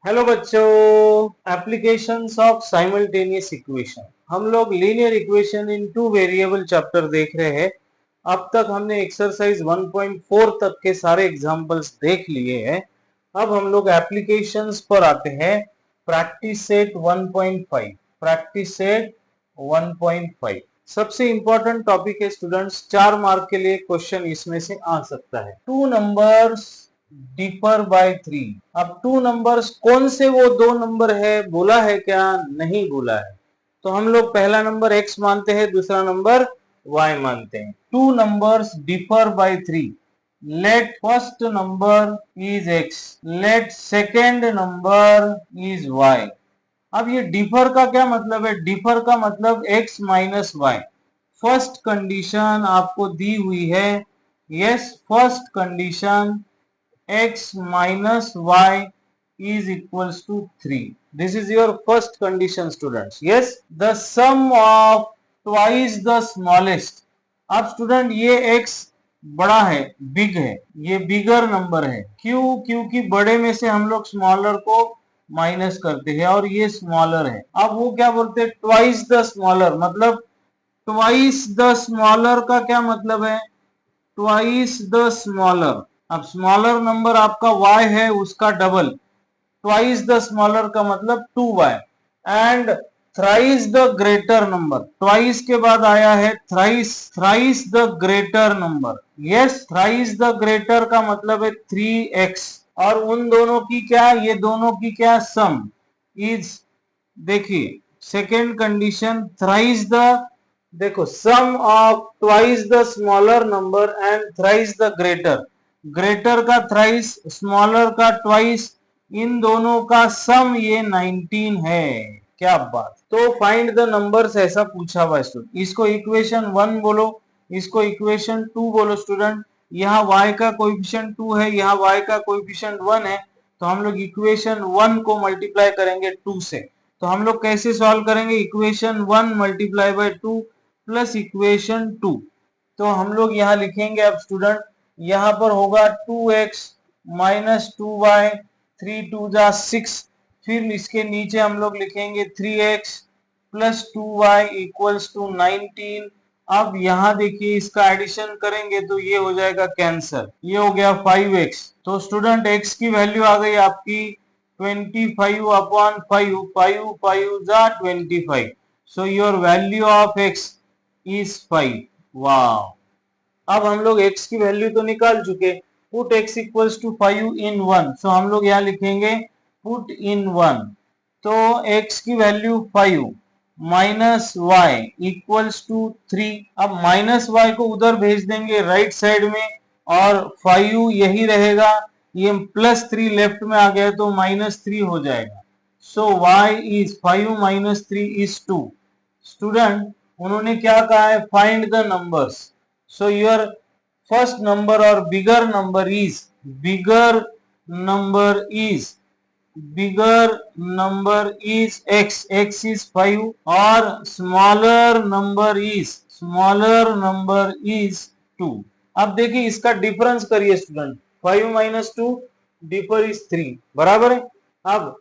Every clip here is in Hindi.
हेलो बच्चों, एप्लीकेशंस ऑफ साइमल्टेनियस इक्वेशन। हम लोग linear equation in two variable chapter देख रहे हैं। अब तक हमने एक्सरसाइज 1.4 तक के सारे एग्जांपल्स देख लिए हैं। अब हम लोग एप्लीकेशंस पर आते हैं। Practice set 1.5। प्रैक्टिस सेट 1.5 सबसे इंपॉर्टेंट टॉपिक है स्टूडेंट्स। 4 मार्क के लिए क्वेश्चन इसमें से आ सकता है। To numbers differ by 3। अब टू नंबर्स कौन से वो दो नंबर है, बोला है क्या? नहीं बोला है। तो हम लोग पहला नंबर x मानते हैं, दूसरा नंबर y मानते हैं। Two numbers differ by 3। Let first number is x, let second number is y। अब ये डिफर का क्या मतलब है? डिफर का मतलब x minus y. First condition आपको दी हुई है। Yes, first condition x minus y is equals to 3. This is your first condition students. Yes, the sum of twice the smallest. अब स्टूडेंट ये x बड़ा है, बिग है, ये बिगर नंबर है। क्यों? क्योंकि बड़े में से हम लोग स्मॉलर को माइनस करते हैं और ये स्मॉलर है। अब वो क्या बोलते हैं? Twice the smaller. मतलब ट्वाइस द स्मॉलर का क्या मतलब है? Twice the smaller. अब स्मॉलर नंबर आपका y है, उसका डबल। ट्वाइस द स्मॉलर का मतलब 2y। And thrice the greater number. Twice के बाद आया है thrice. Thrice the greater number. Yes, thrice the greater का मतलब है 3x। और उन दोनों की क्या? ये दोनों की क्या? सम इज, देखिए सेकेंड कंडीशन थ्राइस द, देखो sum of twice the smaller number and thrice the greater. Greater का थ्राइस, स्मॉलर का ट्वाइस, इन दोनों का सम ये 19 है। क्या बात। तो फाइंड द नंबर्स ऐसा पूछा हुआ स्टूडेंट। इसको इक्वेशन 1 बोलो, इसको इक्वेशन 2 बोलो स्टूडेंट। यहाँ y का कोएफिशिएंट 2 है, यहाँ y का कोएफिशिएंट 1 है। तो हम लोग इक्वेशन 1 को मल्टीप्लाई करेंगे 2 से। तो हम लोग कैसे सॉल्व करेंगे? Equation 1 multiply by 2 plus equation 2। तो हम लोग यहाँ लिखेंगे अब स्टूडेंट, यहाँ पर होगा 2x माइनस 2y, 3 2 जा 6। फिर इसके नीचे हम लोग लिखेंगे 3x plus 2y equals to 19। अब यहाँ देखिए इसका एडिशन करेंगे तो ये हो जाएगा कैंसर, ये हो गया 5x। तो स्टूडेंट x की वैल्यू आ गई आपकी 25 अपॉन 5, 5 5 जा 25। So your value of x is 5। वाह। अब हम लोग x की वैल्यू तो निकाल चुके। पुट x इक्वल्स टू 5 इन 1। सो हम लोग यहाँ लिखेंगे पुट इन 1। तो x की value 5 minus y equals to 3। अब माइनस वाई को उधर भेज देंगे राइट साइड में, और 5 यही रहेगा। ये प्लस 3 लेफ्ट में आ गया तो माइनस 3 हो जाएगा। So y is 5 minus 3 is 2। Student उन्होंने क्या कहा है? Find the numbers. So your first number or bigger number is, bigger number is, bigger number is x, x is 5, और smaller number is 2। अब देखिए इसका डिफरेंस करिए स्टूडेंट। 5 माइनस 2 डिफर इज 3, बराबर है। अब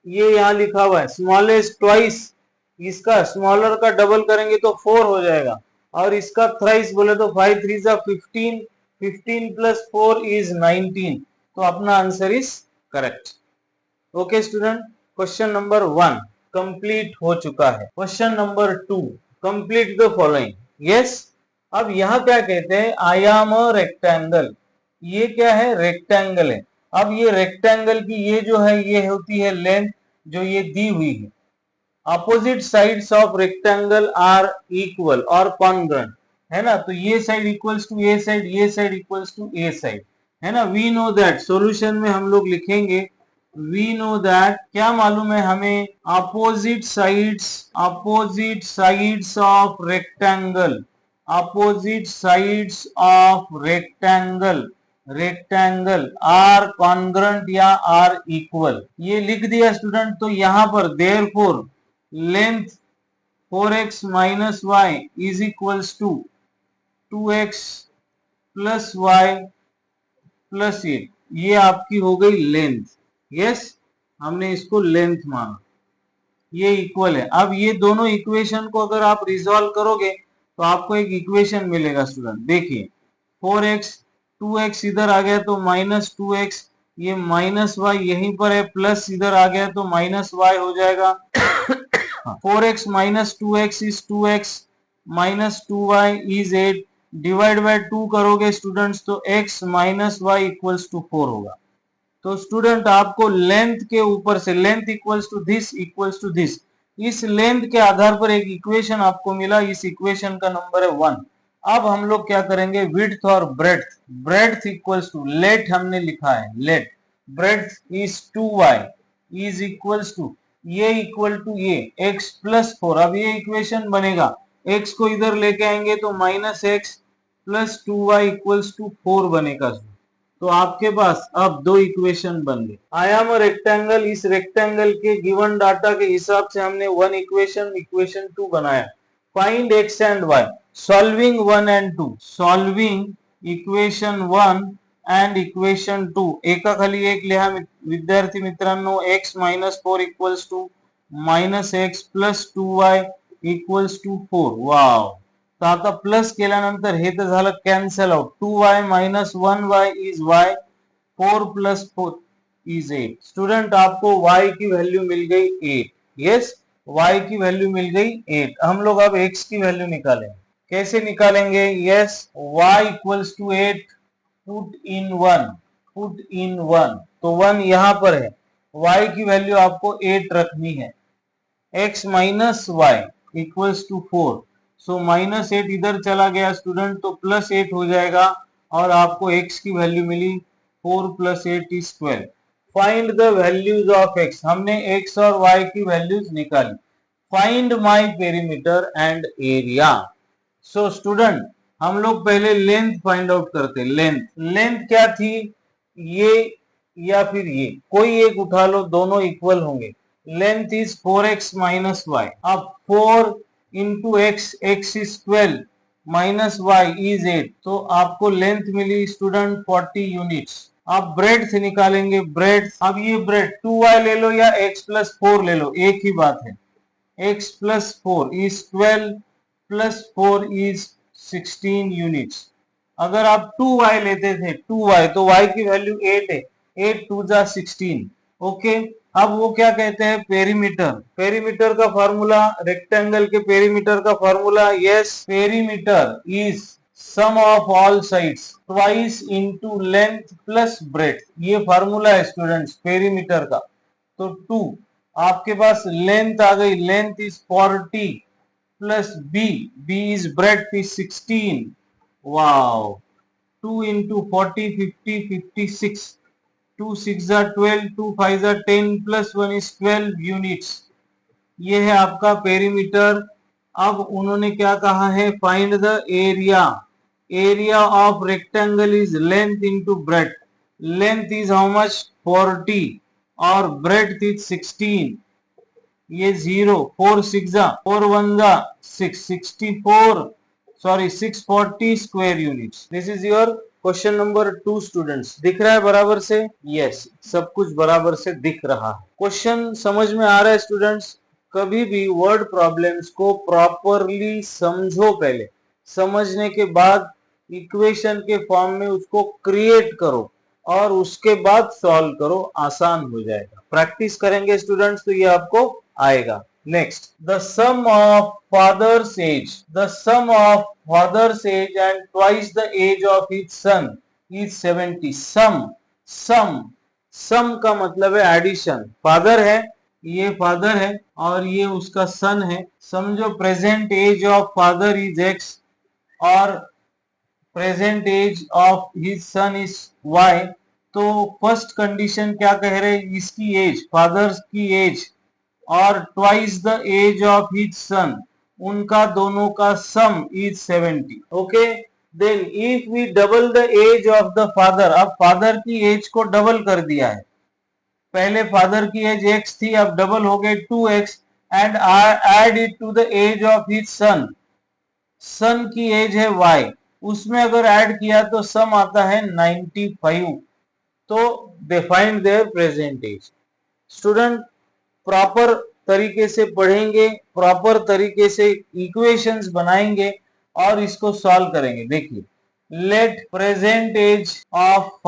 ये यहाँ लिखा हुआ है स्मॉलेस्ट ट्वाइस, इसका स्मॉलर का डबल करेंगे तो 4 हो जाएगा, और इसका थ्राइस बोले तो 5 3 जा 15, 15 प्लस 4 इज 19। तो अपना answer is correct. Okay student, question number 1 complete हो चुका है। Question number 2, complete the following. Yes, अब यहाँ क्या कहते हैं? आई एम अ रेक्टेंगल। ये क्या है? रेक्टेंगल है। अब ये रेक्टेंगल की ये जो है ये होती है लेंथ, जो ये दी हुई है। Opposite sides of rectangle are equal और कॉन्ग्रुएंट, है ना। तो ये साइड इक्वल्स टू ये साइड, ये side equals to a side, है ना। वी नो दैट, सॉल्यूशन में हम लोग लिखेंगे वी नो दैट, क्या मालूम है हमें? Opposite sides of rectangle, opposite sides of rectangle are congruent या आर इक्वल। ये लिख दिया स्टूडेंट। तो यहां पर therefore length 4x minus y is equals to 2x plus y plus 8। ये आपकी हो गई लेंथ। यस, हमने इसको लेंथ माना, ये इक्वल है। अब ये दोनों इक्वेशन को अगर आप रिजॉल्व करोगे तो आपको एक इक्वेशन मिलेगा स्टूडेंट। देखिए 4x 2x इधर आ गया तो -2x, ये -y यहीं पर है, प्लस इधर आ गया तो -y हो जाएगा। 4x minus 2x is 2x minus 2y is 8, divide by 2 करोगे स्टूडेंट्स तो x minus y equals to 4 होगा। तो स्टूडेंट आपको लेंथ के ऊपर से लेंथ इक्वल्स टू दिस, इस लेंथ के आधार पर एक इक्वेशन आपको मिला, इस इक्वेशन का नंबर है 1। अब हम लोग क्या करेंगे, विड्थ और breadth, breadth equals to let हमने लिखा है, let breadth is 2y is equals to ये इक्वल टू ये x प्लस 4। अब ये इक्वेशन बनेगा, x को इधर लेके आएंगे तो -x plus 2y equals to 4 बनेगा। तो आपके पास अब दो इक्वेशन बन गए। आई एम अ रेक्टेंगल, इस रेक्टेंगल के गिवन डाटा के हिसाब से हमने वन इक्वेशन 2 बनाया। Find x and y, solving 1 and 2, solving equation 1 and equation 2, एका खाली एक लिहा विद्यार्थी मित्रांनो, x minus 4 equals to -x plus 2y equals to 4। Wow, तर आता प्लस केल्यानंतर हे तर झालं cancel out, 2y minus 1y is y, 4 plus 4 is 8। Student आपको y की वैल्यू मिल गई 8, यस y की वैल्यू मिल गई 8। हम लोग अब x की वैल्यू निकालेंगे, कैसे निकालेंगे, yes y equals to 8, put in 1, तो 1 यहां पर है, y की वैल्यू आपको 8 रखनी है, x minus y equals to 4, so -8 इधर चला गया स्टूडेंट तो +8 हो जाएगा, और आपको x की वैल्यू मिली 4 + 8 is 12। Find the values of x, हमने x और y की वैल्यूज निकाली। Find my perimeter and area. So student हम लोग पहले लेंथ फाइंड आउट करते। लेंथ क्या थी, ये या फिर ये, कोई एक उठा लो, दोनों इक्वल होंगे। Length is 4x minus y. अब 4 into x is 12 minus y is 8, तो आपको लेंथ मिली स्टूडेंट 40 यूनिट्स। आप ब्रेड्थ निकालेंगे, ब्रेड्थ, अब ये ब्रेड 2y ले लो या x प्लस 4 ले लो, एक ही बात है। x plus 4 is 12 plus 4 is 16 units. अगर आप 2y लेते थे, 2y तो y की वैल्यू 8 है, 8 2 जा 16, ओके। अब वो क्या कहते हैं, पेरीमीटर, पेरीमीटर का फॉर्मूला, रेक्टेंगल के पेरीमीटर का formula, yes perimeter is sum of all sides twice into length plus breadth, ये फॉर्मूला है स्टूडेंट्स पेरीमीटर का। तो 2 आपके पास लेंथ आ गई, length is 40 plus B is breadth is 16। Wow, 2 into 40 50 56, 2 6 12, 2 5 10 plus 1 is 12 units. ये है आपका पेरीमीटर। अब उन्होंने क्या कहा है, find the area, area of rectangle is length into breadth, length is how much 40 और ब्रेड्थ इज 16, ये 0, 4 6 4 1 6, 64 sorry 640 square units. This is your question number 2 students. दिख रहा है बराबर से, यस सब कुछ बराबर से दिख रहा है। क्वेश्चन समझ में आ रहा है स्टूडेंट्स। कभी भी वर्ड प्रॉब्लम्स को प्रॉपरली समझो, पहले समझने के बाद इक्वेशन के फॉर्म में उसको क्रिएट करो और उसके बाद सॉल्व करो, आसान हो जाएगा। प्रैक्टिस करेंगे स्टूडेंट्स तो ये आपको आएगा। Next, the sum of father's age, the sum of father's age and twice the age of his son is 70। Sum का मतलब है एडिशन। फादर है, ये फादर है और ये उसका सन है। समझो present age of father is x और present age of his son is y। तो फर्स्ट कंडीशन क्या कह रहे हैं, इसकी एज, फादर्स की एज और twice the age of his son, उनका दोनों का sum is 70, okay. Then if we double the age of the father, अब फादर की एज को डबल कर दिया है, पहले फादर की एज x थी, अब डबल हो गए 2x, and add it to the age of his son, son की एज है y, उसमें अगर ऐड किया तो सम आता है 95। तो they find their present age. Student proper तरीके से पढ़ेंगे, प्रॉपर तरीके से इक्वेशंस बनाएंगे और इसको सॉल्व करेंगे। देखिए, let present age of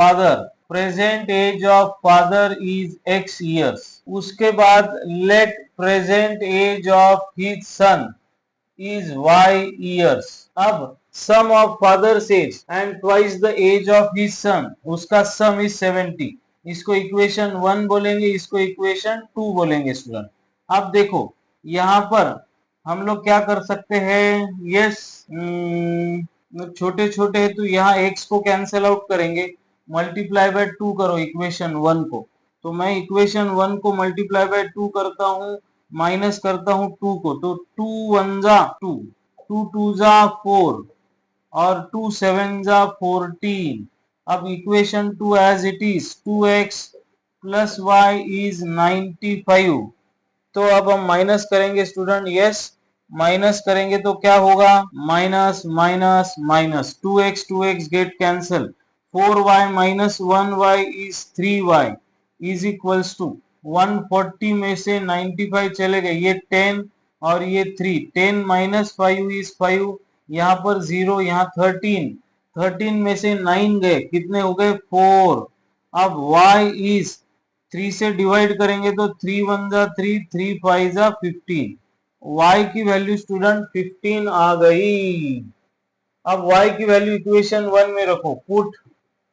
father is x years। उसके बाद let present age of his son is y years। अब sum of father's age and twice the age of his son, उसका sum is 70। इसको इक्वेशन 1 बोलेंगे, इसको इक्वेशन 2 बोलेंगे स्टूडेंट। अब देखो यहाँ पर हम लोग क्या कर सकते हैं, यस छोटे छोटे है तो यहाँ x को कैंसिल आउट करेंगे, मल्टीप्लाई बाय 2 करो इक्वेशन 1 को। तो मैं इक्वेशन 1 को मल्टीप्लाई बाय 2 करता हूँ, माइनस करता हूँ 2 को, तो 2 1 जा 2, 2 2 जा 4 और 2 7 जा 14। अब equation 2 as it is 2x plus y is 95। तो अब हम माइनस करेंगे स्टूडेंट, यस माइनस करेंगे तो क्या होगा, minus minus minus 2x get cancel, 4y minus 1y is 3y is equals to 140 में से 95 चले गए, ये 10 और ये 3, 10 माइनस 5 इज 5, यहाँ पर 0, यहाँ 13 में से 9 गए, कितने हो गए 4। अब y इज 3 से डिवाइड करेंगे तो 3 1 जा 3, 3 5 जा 15, y की वैल्यू स्टूडेंट 15 आ गई। अब y की वैल्यू इक्वेशन 1 में रखो, put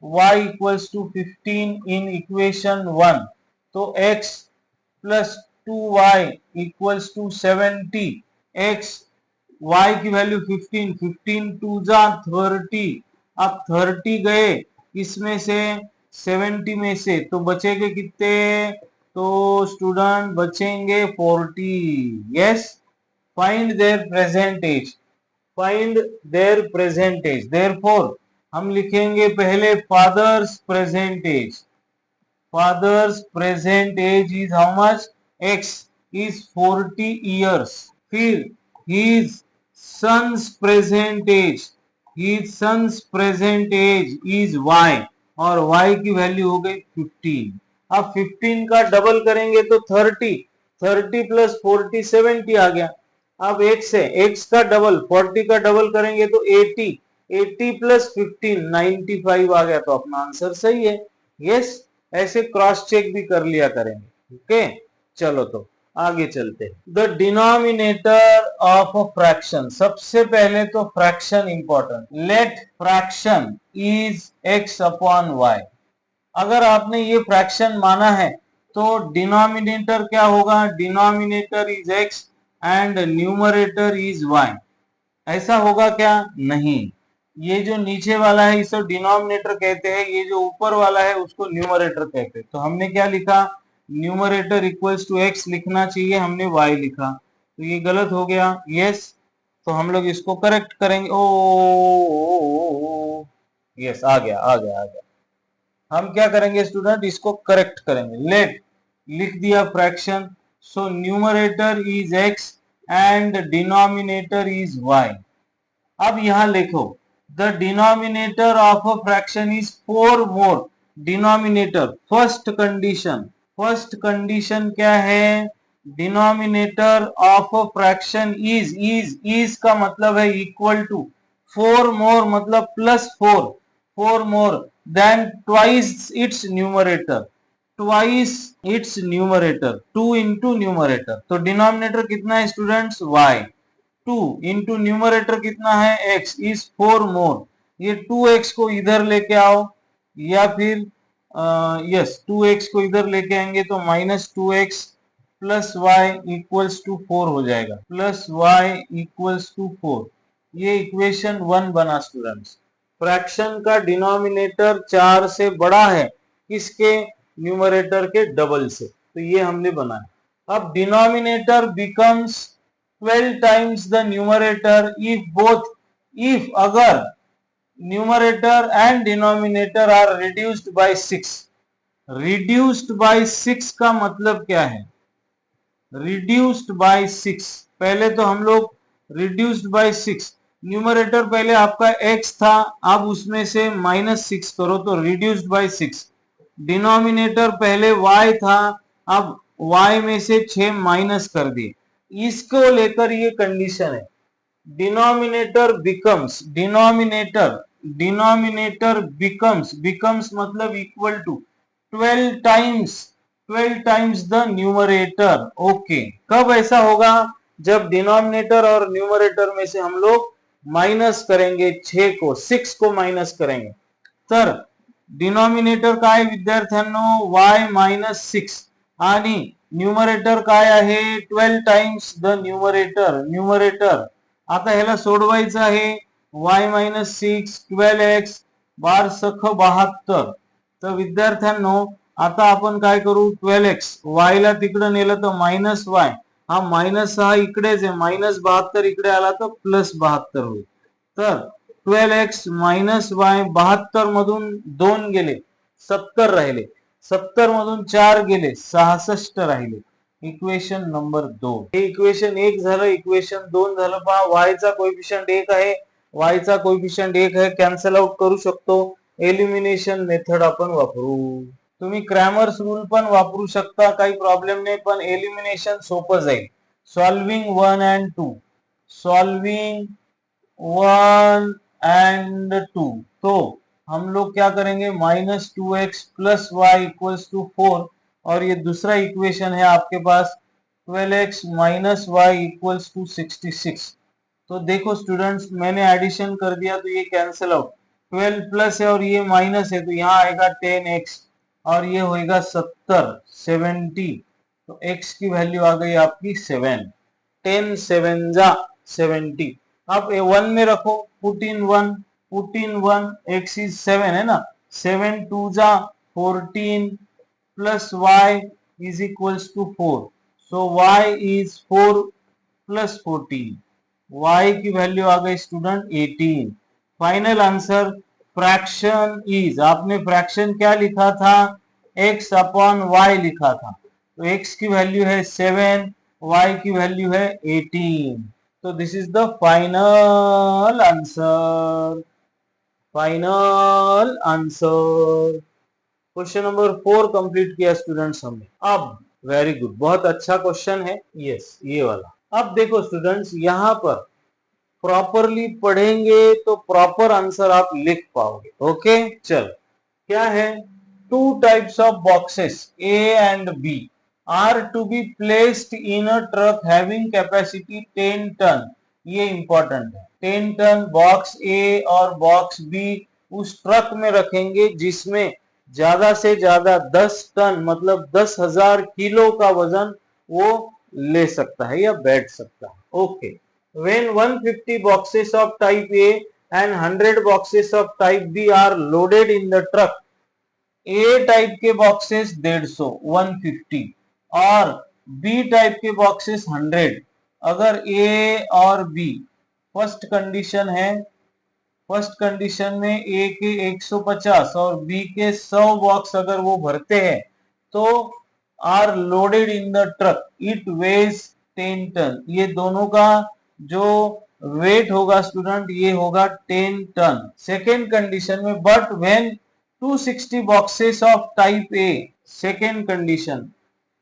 y equals to 15 in equation 1, तो x plus 2y equals to 70, x y की वैल्यू 15, 15 2 जा 30, अब 30 गए इसमें से 70 में से, तो बचेंगे कितने, तो स्टूडेंट बचेंगे 40। Yes, find their present age, find their present age. Therefore हम लिखेंगे पहले father's present age, father's present age is how much, x is 40 years। फिर his son's present age, his son's present age is y और y की वैल्यू हो गई 15। अब 15 का डबल करेंगे तो 30, 30 प्लस 40 70 आ गया। अब x है, x का डबल 40 का डबल करेंगे तो 80, 80 प्लस 15 95 आ गया, तो अपना आंसर सही है। यस, ऐसे क्रॉस चेक भी कर लिया करेंगे। ओके, चलो तो आगे चलते हैं। The denominator of a fraction, सबसे पहले तो fraction important, let fraction is x upon y। अगर आपने ये फ्रैक्शन माना है तो डिनोमिनेटर क्या होगा, denominator is x and numerator is y। ऐसा होगा क्या, नहीं, ये जो नीचे वाला है इसे डिनोमिनेटर कहते हैं, ये जो ऊपर वाला है उसको न्यूमरेटर कहते हैं। तो हमने क्या लिखा, न्यूमरेटर इक्वल्स टू x लिखना चाहिए, हमने y लिखा, तो ये गलत हो गया। यस, तो हम लोग इसको करेक्ट करेंगे। यस, आ गया आ गया आ गया। हम क्या करेंगे स्टूडेंट, इसको करेक्ट करेंगे। लेट लिख दिया fraction, so numerator is x and denominator is y। अब यहां लिखो, the denominator of a fraction is 4 more denominator. First condition क्या है, denominator of a fraction is का मतलब है इक्वल टू 4 मोर मतलब plus 4, 4 more than twice its numerator, twice its numerator, 2 into numerator. तो डिनोमिनेटर कितना है स्टूडेंट्स, y, 2 इंटू न्यूमरेटर कितना है x इज 4 मोर। ये 2x को इधर लेके आओ, या फिर यस 2x को इधर लेके आएंगे तो minus 2x plus y equals to 4 हो जाएगा, प्लस वाई इक्वल्स टू 4। ये इक्वेशन 1 बना स्टूडेंट्स। फ्रैक्शन का डिनोमिनेटर 4 से बड़ा है किसके, न्यूमरेटर के डबल से, तो ये हमने बनाया। अब denominator becomes 12 times the numerator if अगर numerator and denominator are reduced by 6। reduced by 6 का मतलब क्या है, reduced by 6, पहले तो हम लोग reduced by 6, न्यूमरेटर पहले आपका x था, अब उसमें से -6 करो तो reduced by 6। डिनोमिनेटर पहले y था, अब y में से 6 माइनस कर दिए, इसको लेकर ये कंडीशन है, डिनोमिनेटर बिकम्स मतलब equal to 12 times the numerator. Okay, कब ऐसा होगा? जब डिनोमिनेटर और न्यूमरेटर में से हम लोग माइनस करेंगे 6 को, 6 को माइनस करेंगे, तर डिनॉमिनेटर काय विद्यार्थ्यांनो y-6 आणि न्यूमरेटर काय आहे 12 टाइम्स द न्यूमरेटर। आता ह्याला सोडवायचं आहे, y-6 12x बार सख 72। तर विद्यार्थ्यांनो आता आपण काय करू, 12x y ला तिकडे नेलं तर मायनस y, हा मायनस हा इकडेच आहे, -72 इकडे आला तर +72 होईल। तर 12x मायनस y 72 मधून 2 गेले 70 राहिले, 70 मधून 4 गेले 66 राहिले। इक्वेशन नंबर 2 हे इक्वेशन 1 झालं, इक्वेशन 2 झालं। पहा y चा कोएफिशियंट 1 आहे, y चा कोएफिशियंट 1 आहे, कॅन्सल आउट करू शकतो, एलिमिनेशन मेथड आपण वापरू। तुम्ही क्रॅमर्स रूल पण वापरू शकता, काही प्रॉब्लेम नाही, पण एलिमिनेशन सोपं जाईल। सॉल्विंग 1 and 2, सॉल्विंग 1 and 2, तो हम लोग क्या करेंगे, -2x plus y equals to 4, और ये दूसरा इक्वेशन है आपके पास 12x minus y equals to 66। तो देखो स्टूडेंट्स, मैंने एडिशन कर दिया तो ये कैंसिल आउट, 12 प्लस है और ये माइनस है, तो यहाँ आएगा 10x और ये होएगा 70। तो x की वैल्यू आ गई आपकी 7, 10 7 जा 70। आप 1 में रखो, पुट इन 1, x इज 7 है ना, 7 2 जा 14 plus y is equals to 4, so y is 4 plus 14, y की वैल्यू आ गई student 18। Final answer fraction is, आपने फ्रैक्शन क्या लिखा था, x अपॉन y लिखा था, तो x की वैल्यू है 7, y की वैल्यू है 18। तो this is the final answer, question number 4 complete किया स्टूडेंट्स हमने। अब वेरी गुड, बहुत अच्छा क्वेश्चन है, यस ये वाला। अब देखो स्टूडेंट्स, यहाँ पर प्रॉपरली पढ़ेंगे तो प्रॉपर आंसर आप लिख पाओगे। ओके चल, क्या है, 2 types of boxes A and B are to be placed in a truck having capacity 10 ton। ये इंपॉर्टेंट है, 10 टन बॉक्स A और बॉक्स B उस ट्रक में रखेंगे जिसमें ज्यादा से ज्यादा 10 टन मतलब 10,000 किलो का वजन वो ले सकता है या बैठ सकता है। Okay, when 150 boxes of type A and 100 boxes of type B are loaded in the truck, A type के बॉक्सेस 150 150 और B टाइप के बॉक्सेस 100। अगर A और B फर्स्ट कंडीशन है, फर्स्ट कंडीशन में A के 150 और B के 100 बॉक्स अगर वो भरते हैं तो are loaded in the truck, it weighs 10 ton. ये दोनों का जो वेट होगा स्टूडेंट ये होगा 10 टन। सेकेंड कंडीशन में, but when 260 boxes of type A, second condition,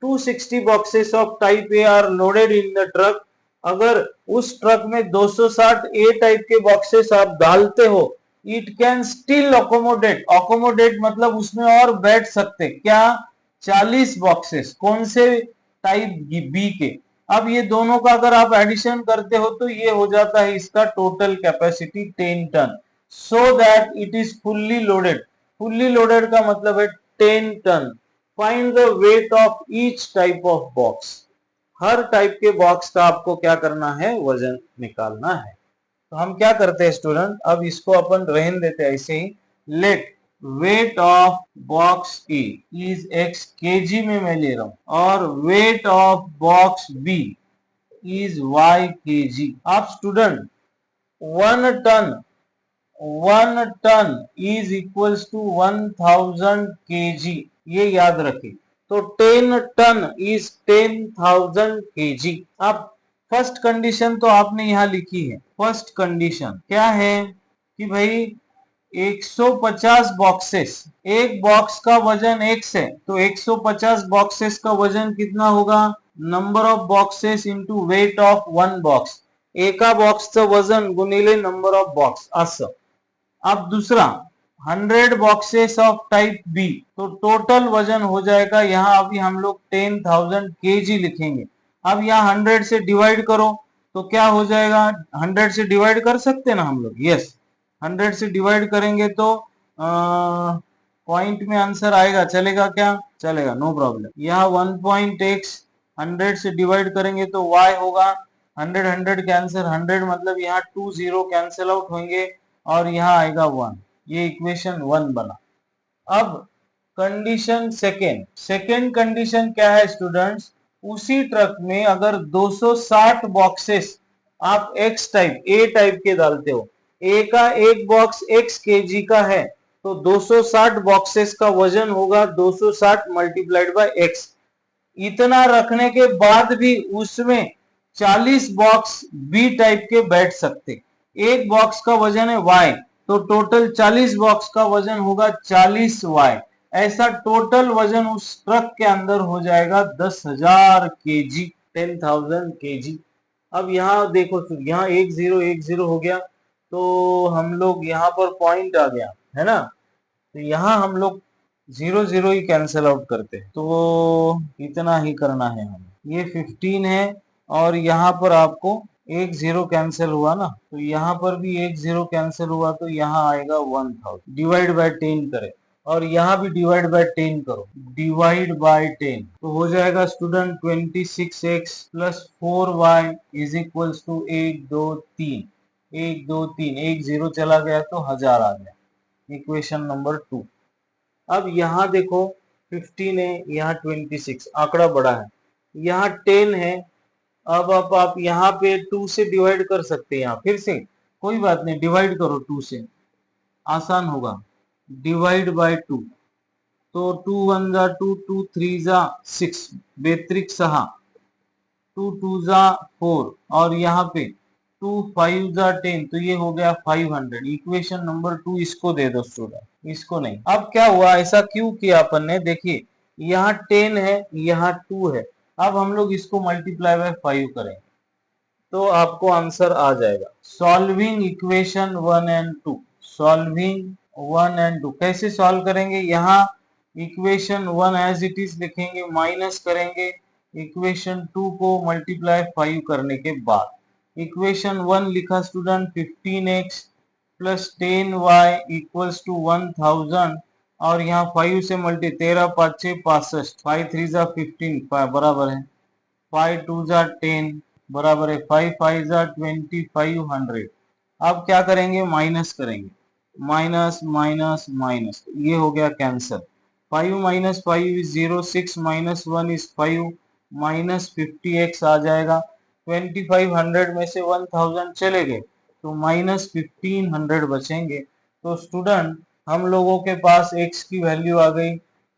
260 boxes of type A are loaded in the truck, अगर उस ट्रक में 260 A टाइप के बॉक्सेस आप डालते हो, इट कैन स्टिल अकोमोडेट मतलब उसमें और बैठ सकते क्या, 40 बॉक्सेस, कौन से टाइप B के। अब ये दोनों का अगर आप एडिशन करते हो तो ये हो जाता है इसका total capacity 10 ton, so that it is fully loaded. Fully loaded का मतलब है 10 ton. Find the weight of each type of box, हर टाइप के बॉक्स का आपको क्या करना है, वजन निकालना है। तो हम क्या करते हैं स्टूडेंट, अब इसको अपन रहने देते हैं ऐसे ही, let weight of box A is x KG में मैं ले रहा हूं और weight of box B is y KG. आप student 1 ton is equals to 1000 KG, ये याद रखें। तो 10 टन इज 10,000 केजी। अब फर्स्ट कंडीशन तो आपने यहां लिखी है, फर्स्ट कंडीशन क्या है कि भाई 150 बॉक्सेस, एक बॉक्स का वजन x है तो 150 बॉक्सेस का वजन कितना होगा, number of boxes into weight of one box, एका बॉक्सचं वजन गुणिले नंबर ऑफ बॉक्स असं. अब दूसरा 100 बॉक्सेस ऑफ टाइप बी, तो टोटल वजन हो जाएगा, यहाँ अभी हम लोग 10,000 केजी लिखेंगे. अब यहाँ 100 से डिवाइड करो तो क्या हो जाएगा, 100 से डिवाइड कर सकते हैं ना हम लोग, यस 100 से डिवाइड करेंगे तो पॉइंट में आंसर आएगा, चलेगा क्या, चलेगा, नो प्रॉब्लम. यहाँ 1.x 100 से डिवाइड करेंगे तो y होगा 100 कैंसिल 100 मतलब यहाँ 2 0 कैंसिल आउट होंगे और यहाँ आएगा 1. ये इक्वेशन 1 बना. अब कंडीशन सेकेंड कंडीशन क्या है स्टूडेंट्स, उसी ट्रक में अगर 260 बॉक्सेस आप एक्स टाइप ए टाइप के डालते हो, ए का एक बॉक्स x केजी का है तो 260 बॉक्सेस का वजन होगा 260 मल्टीप्लाइड बाय x. इतना रखने के बाद भी उसमें 40 बॉक्स बी टाइप के बैठ सकते. एक बॉक्स का वजन है y तो टोटल 40 बॉक्स का वजन होगा 40y. ऐसा टोटल वजन उस ट्रक के अंदर हो जाएगा 10,000 केजी, 10,000 केजी. अब यहाँ देखो, यहाँ 1 0 हो गया तो हम लोग यहाँ पर पॉइंट आ गया है ना, तो यहाँ हम लोग 0 0 ही कैंसिल आउट करते हैं, तो इतना ही करना है हमें. ये 15 है और यहाँ पर आपको 1 0 कैंसिल हुआ ना, तो यहाँ पर भी 1 0 कैंसिल हुआ तो यहाँ आएगा 1000. डिवाइड बाय 10 करें और यहाँ भी डिवाइड बाय 10 करो, डिवाइड बाय 10 तो हो जाएगा student 26x plus 4y is equals to 1 2 3. 1 2 3 1 0 चला गया तो 1000 आ गया. Equation number 2. अब यहाँ देखो 15 है, यहाँ 26, आंकड़ा बड़ा है, यहाँ 10 है. अब आप यहाँ पे 2 से डिवाइड कर सकते हैं, यहाँ फिर से कोई बात नहीं, डिवाइड करो 2 से, आसान होगा. डिवाइड बाय 2 तो 2 1 जा 2 2 3 जा 6 बेत्रिक 6 2 2 जा 4 और यहाँ पे 2 5 जा 10 तो ये हो गया 500. इक्वेशन नंबर 2 इसको दे दो स्टूडेंट, इसको नहीं. अब क्या हुआ, ऐसा क्यों किया अपन ने, देखिए यहाँ 10 है, यहाँ 2 है. अब हम लोग इसको मल्टीप्लाई बाय 5 करेंगे तो आपको आंसर आ जाएगा. Solving equation 1 and 2, solving 1 and 2 कैसे सॉल्व करेंगे, यहाँ इक्वेशन 1 एज इट इज लिखेंगे, माइनस करेंगे इक्वेशन 2 को मल्टीप्लाई 5 करने के बाद. इक्वेशन 1 लिखा student 15x plus 10y equals to 1000 और यहाँ 5 से मल्टी 13 5 6 65 5 3 जा 15 बराबर है 5 2 जा 10 बराबर है 5 5 जा 2500. अब क्या करेंगे, माइनस करेंगे, माइनस माइनस माइनस, ये हो गया cancel. 5 minus 5 is 0, 6 minus 1 is 5 minus 50x आ जाएगा. 2500 में से 1000 चले गए तो माइनस 1500 बचेंगे. तो स्टूडेंट हम लोगों के पास x की वैल्यू आ गई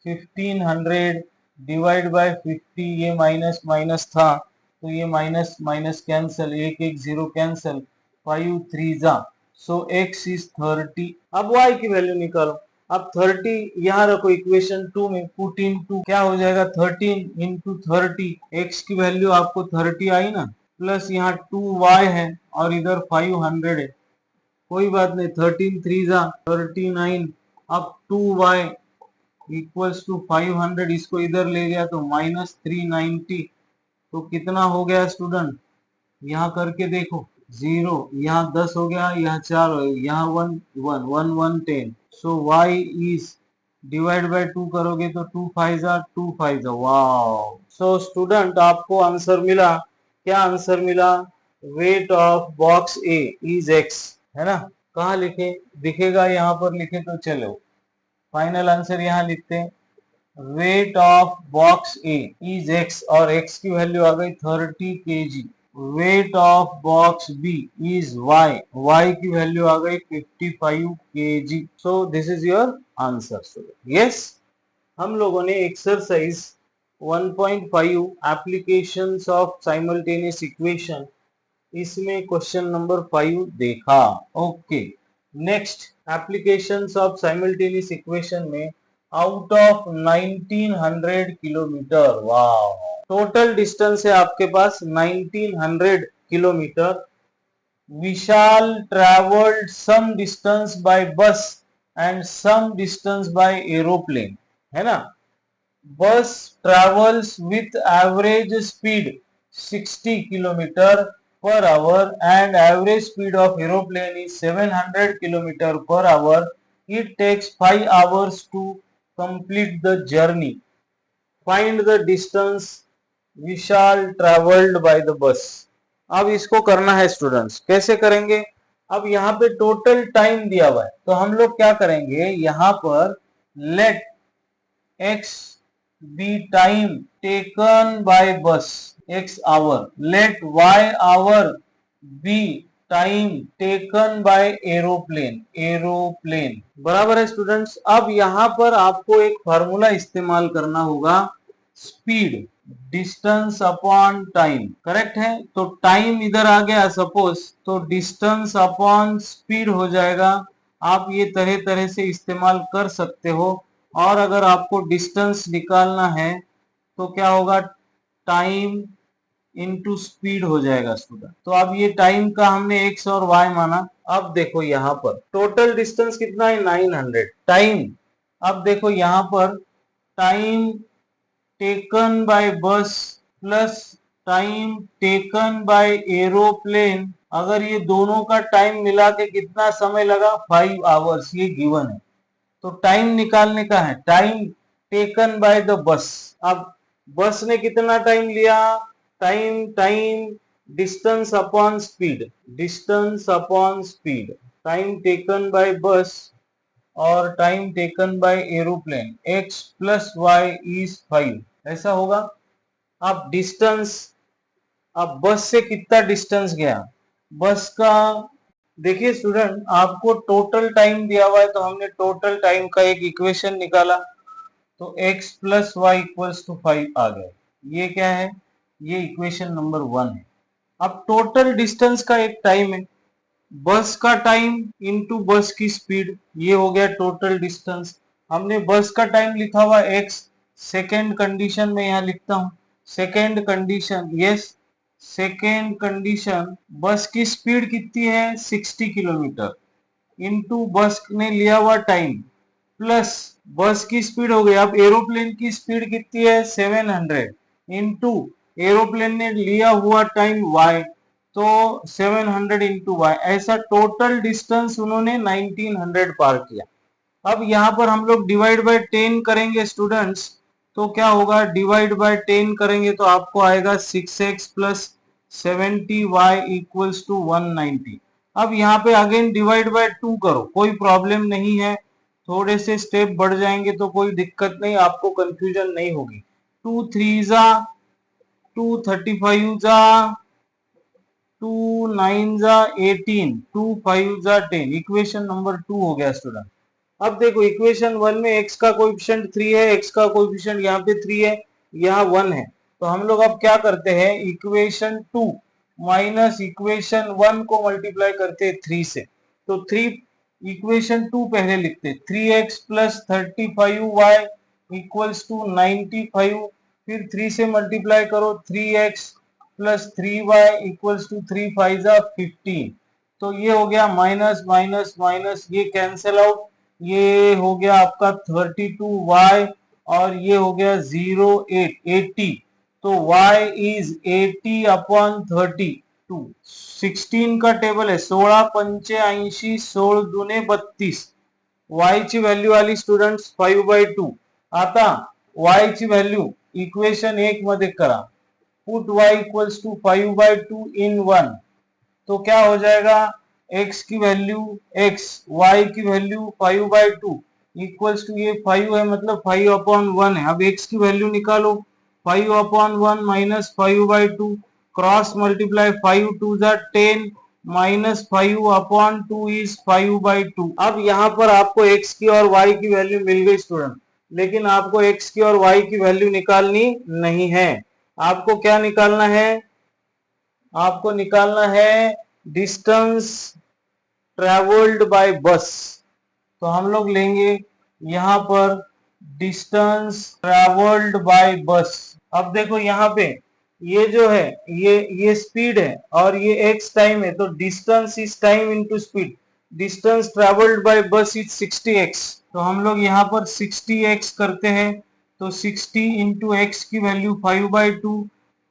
1500 डिवाइड बाय 50. ये माइनस माइनस था तो ये माइनस माइनस कैंसल, 1 1 0 कैंसल, 5 3 जा, सो x इज 30. अब y की वैल्यू निकालो. अब 30 यहाँ रखो इक्वेशन 2 में, पुट इन टू क्या हो जाएगा 13 इंटू 30, x की वैल्यू आपको 30 आई ना, प्लस यहाँ 2y है और इधर 500 है, कोई बात नहीं, 13 3 जा 39. अब 2y इक्वल्स टू 500, इसको इधर ले गया तो माइनस 390. तो कितना हो गया स्टूडेंट, यहाँ करके देखो 0, यहाँ 10 हो गया, यहाँ 4 हो गया, यहाँ 1 1 1 1 10. सो y इज डिवाइड बाय 2 करोगे तो 2 5 जा 2 5 जा. वाओ. सो स्टूडेंट आपको आंसर मिला, क्या आंसर मिला, wait of box A is x, है ना. कहाँ लिखे, दिखेगा यहाँ पर लिखे तो चलो फाइनल आंसर यहाँ लिखते हैं. Weight of box A is x और x की वैल्यू आ गई 30 kg. Weight of box B is y, y की वैल्यू आ गई 55 kg. So this is your answer. Yes, हम लोगों ने exercise 1.5 applications of simultaneous equation, इसमें क्वेश्चन नंबर 5 देखा. Okay, next applications of simultaneous equation में आउट ऑफ 1900 किलोमीटर, वाह, टोटल डिस्टेंस है आपके पास 1900 kilometre. Vishal travelled some distance by bus and some distance by aeroplane, है ना। बस travels with average speed 60 kilometer per hour and average speed of aeroplane is 700 kilometer per hour. It takes 5 hours to complete the journey. Find the distance Vishal traveled by the bus. अब इसको करना है स्टूडेंट्स, कैसे करेंगे? अब यहाँ पे टोटल टाइम दिया हुआ है, तो हम लोग क्या करेंगे, यहाँ पर late x be time taken by bus x hour, let y hour be time taken by aeroplane बराबर है स्टूडेंट्स। अब यहाँ पर आपको एक फार्मूला इस्तेमाल करना होगा, speed distance upon time, correct है। तो टाइम इधर आ गया सपोज, तो डिस्टेंस अपॉन स्पीड हो जाएगा। आप ये तरह तरह से इस्तेमाल कर सकते हो। और अगर आपको डिस्टेंस निकालना है तो क्या होगा, टाइम इनटू स्पीड हो जाएगा स्टूडेंट। तो अब ये टाइम का हमने x और y माना। अब देखो यहाँ पर टोटल डिस्टेंस कितना है, 900 टाइम। अब देखो यहाँ पर टाइम टेकन बाय बस plus time taken by aeroplane, अगर ये दोनों का टाइम मिला के कितना समय लगा, 5 आवर्स, ये गिवन है। तो टाइम निकालने का है, time taken by the bus. अब बस ने कितना टाइम लिया, time distance upon speed, time taken by bus और time taken by aeroplane, x plus y is 5, ऐसा होगा। अब डिस्टेंस, अब बस से कितना डिस्टेंस गया, बस का देखिए स्टूडेंट, आपको टोटल टाइम दिया हुआ है, तो हमने टोटल टाइम का एक इक्वेशन निकाला, तो x plus y equals to 5 आ गया। ये क्या है, ये इक्वेशन नंबर 1 है। अब टोटल डिस्टेंस का एक टाइम है, बस का टाइम इनटू बस की स्पीड, ये हो गया टोटल डिस्टेंस। हमने बस का टाइम लिखा हुआ x, सेकेंड कंडीशन में यहाँ लिखता हूं, second condition, yes second condition, बस की स्पीड कितनी है 60 किलोमीटर, इनटू बस ने लिया हुआ टाइम प्लस बस की स्पीड हो गई। अब एरोप्लेन की स्पीड कितनी है 700, इनटू एरोप्लेन ने लिया हुआ टाइम y, तो 700 इंटू वाई, ऐसा टोटल डिस्टेंस उन्होंने 1900 पार किया। अब यहाँ पर हम लोग डिवाइड बाय 10 करेंगे स्टूडेंट्स, तो क्या होगा, डिवाइड बाय 10 करेंगे तो आपको आएगा 6x plus 70y equals to 190। अब यहाँ पे अगेन डिवाइड बाय 2 करो, कोई प्रॉब्लम नहीं है, थोड़े से स्टेप बढ़ जाएंगे तो कोई दिक्कत नहीं, आपको कंफ्यूजन नहीं होगी। 2 3 जा 2, 35 जा 2 9 जा 18, 2 5 जा 10, इक्वेशन नंबर 2 हो गया स्टूडेंट। अब देखो इक्वेशन 1 में x का कोएफिशिएंट 3 है, x का कोएफिशिएंट यहाँ पे 3 है, यहाँ 1 है, तो हम लोग अब क्या करते हैं, इक्वेशन 2 माइनस इक्वेशन 1 को मल्टीप्लाई करते हैं 3 से, तो 3 इक्वेशन 2 पहले लिखते, 3x plus 35y equals to 95, फिर 3 से मल्टीप्लाई करो, 3x plus 3y equals to 3 5 जा 15, तो ये हो गया माइनस माइनस माइनस, ये कैंसिल आउट, ये हो गया आपका 32y और ये हो गया 80, तो y इज 80 अपॉन 32। 16 का टेबल है, 16 पंचे 80, 16 दूने 32, y ची व्हॅल्यू आली स्टूडेंट्स 5/2। आता y ची व्हॅल्यू इक्वेशन 1 मध्ये करा, पुट y इक्वल्स टू 5/2 इन 1, तो क्या हो जाएगा, x की वैल्यू x, y की वैल्यू 5/2 इक्वल्स टू, ये 5 है मतलब 5/1 है। अब x की वैल्यू निकालो, 5/1 माइनस 5/2, क्रॉस मल्टीप्लाई, 5 2 जा 10 माइनस 5/2 इज 5/2। अब यहाँ पर आपको x की और y की वैल्यू मिल गई स्टूडेंट, लेकिन आपको x की और y की वैल्यू निकालनी नहीं है, आपको क्या निकालना है, आपको निकालना है डिस्टेंस ट्रेवल्ड बाय बस, तो हम लोग लेंगे यहाँ पर डिस्टेंस ट्रेवल्ड बाय बस। अब देखो यहाँ पे ये जो है ये स्पीड है और ये एक्स टाइम है, तो distance is time into speed. Distance travelled by बस इज 60x, तो हम लोग यहाँ पर 60x करते हैं, तो 60 इंटू एक्स की वैल्यू 5/2,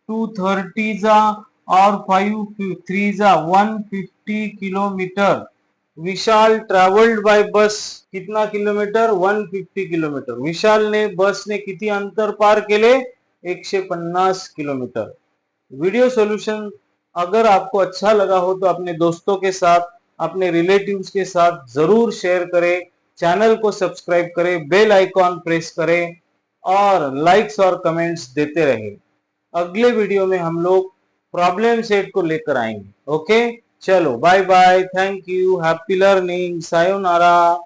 230 जा और 5 3 जा 150 किलोमीटर। विशाल ट्रेवल्ड बाय बस कितना किलोमीटर? 150 किलोमीटर। विशाल ने बस ने किती अंतर पार केले? 150 किलोमीटर। वीडियो सॉल्यूशन अगर आपको अच्छा लगा हो तो अपने दोस्तों के साथ, अपने रिलेटिव्स के साथ जरूर शेयर करें, चैनल को सब्सक्राइब करें, बेल आइकॉन प्रेस करें और लाइक्स और कमेंट्स देते रहें। अगले वीडियो में हम लोग प्रॉब्लम सेट को लेकर आएंगे। ओके, चलो bye bye, thank you, happy learning, sayonara.